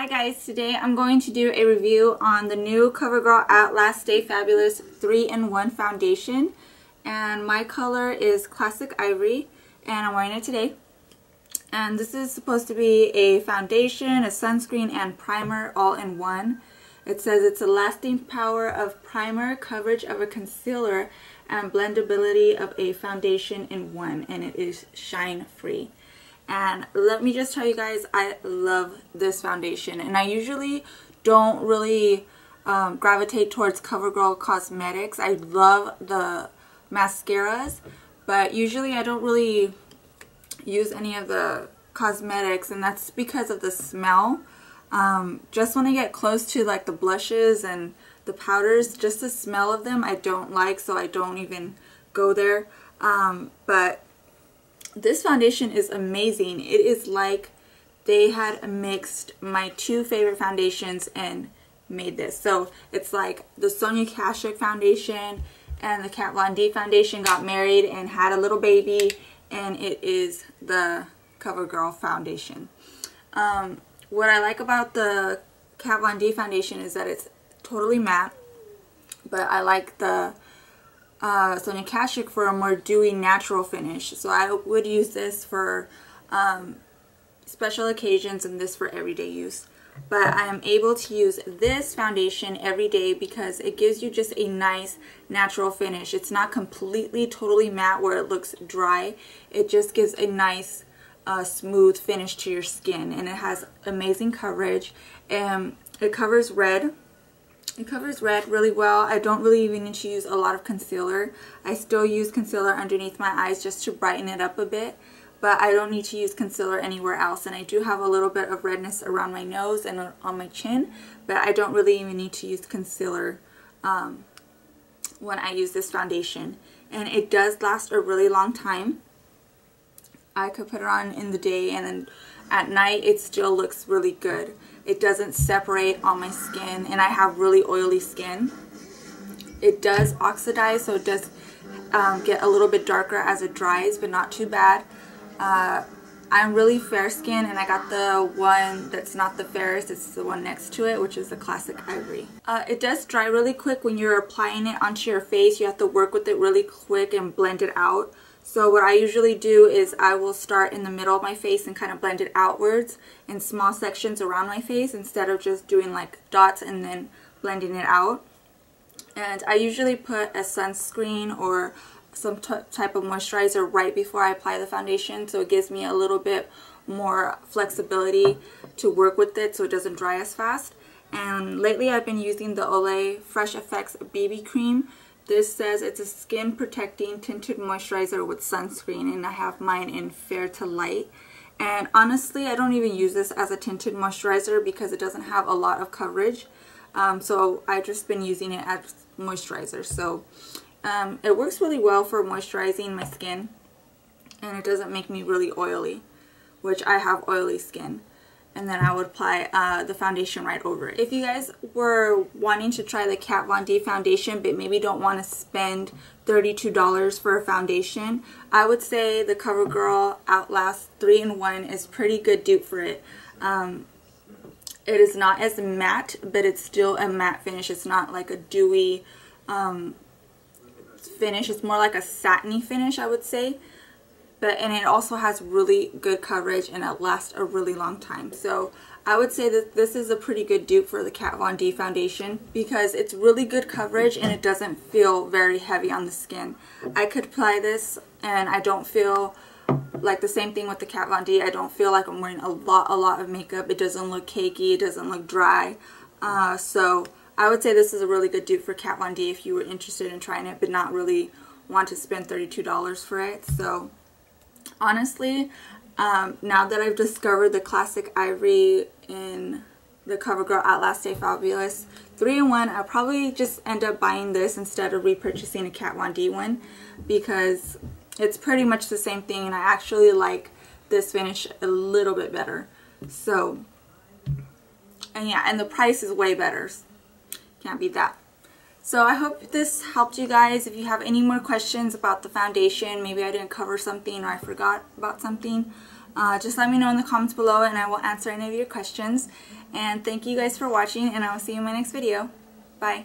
Hi guys, today I'm going to do a review on the new CoverGirl Outlast Stay Fabulous 3-in-1 foundation, and my color is Classic Ivory and I'm wearing it today. And this is supposed to be a foundation, a sunscreen, and primer all in one. It says it's a lasting power of primer, coverage of a concealer, and blendability of a foundation in one, and it is shine free. And let me just tell you guys, I love this foundation, and I usually don't really gravitate towards CoverGirl cosmetics. I love the mascaras, but usually I don't really use any of the cosmetics, and that's because of the smell. Just when I get close to like the blushes and the powders, just the smell of them I don't like, so I don't even go there. But this foundation is amazing. It is like they had mixed my two favorite foundations and made this. So it's like the Sonia Kashuk foundation and the Kat Von D foundation got married and had a little baby, and it is the CoverGirl foundation. What I like about the Kat Von D foundation is that it's totally matte, but I like the Sonia Kashuk for a more dewy natural finish. So I would use this for special occasions and this for everyday use. But I am able to use this foundation every day because it gives you just a nice natural finish. It's not completely totally matte where it looks dry. It just gives a nice smooth finish to your skin, and it has amazing coverage, and it covers red. It covers red really well. I don't really even need to use a lot of concealer. I still use concealer underneath my eyes just to brighten it up a bit, but I don't need to use concealer anywhere else. And I do have a little bit of redness around my nose and on my chin, but I don't really even need to use concealer when I use this foundation. And it does last a really long time. I could put it on in the day, and then at night it still looks really good. It doesn't separate on my skin, and I have really oily skin. It does oxidize, so it does get a little bit darker as it dries, but not too bad. I'm really fair skin, and I got the one that's not the fairest. It's the one next to it, which is the Classic Ivory. It does dry really quick when you're applying it onto your face. You have to work with it really quick and blend it out. So what I usually do is I will start in the middle of my face and kind of blend it outwards in small sections around my face instead of just doing like dots and then blending it out. And I usually put a sunscreen or some type of moisturizer right before I apply the foundation, so it gives me a little bit more flexibility to work with it so it doesn't dry as fast. And lately I've been using the Olay Fresh Effects BB Cream. This says it's a skin protecting tinted moisturizer with sunscreen, and I have mine in fair to light. And honestly, I don't even use this as a tinted moisturizer because it doesn't have a lot of coverage. So I've just been using it as moisturizer. So it works really well for moisturizing my skin, and it doesn't make me really oily, which I have oily skin. And then I would apply the foundation right over it. If you guys were wanting to try the Kat Von D foundation but maybe don't want to spend $32 for a foundation, I would say the CoverGirl Outlast 3-in-1 is pretty good dupe for it. It is not as matte, but it's still a matte finish. It's not like a dewy finish. It's more like a satiny finish, I would say. And it also has really good coverage, and it lasts a really long time. So I would say that this is a pretty good dupe for the Kat Von D foundation because it's really good coverage and it doesn't feel very heavy on the skin. I could apply this and I don't feel like the same thing with the Kat Von D. I don't feel like I'm wearing a lot of makeup. It doesn't look cakey. It doesn't look dry. So I would say this is a really good dupe for Kat Von D if you were interested in trying it but not really want to spend $32 for it. So honestly, now that I've discovered the Classic Ivory in the CoverGirl Outlast Stay Fabulous 3-in-1, I'll probably just end up buying this instead of repurchasing a Kat Von D one because it's pretty much the same thing, and I actually like this finish a little bit better. So, and yeah, and the price is way better. Can't beat that. So I hope this helped you guys. If you have any more questions about the foundation, maybe I didn't cover something or I forgot about something, Just let me know in the comments below and I will answer any of your questions. And thank you guys for watching, and I will see you in my next video. Bye.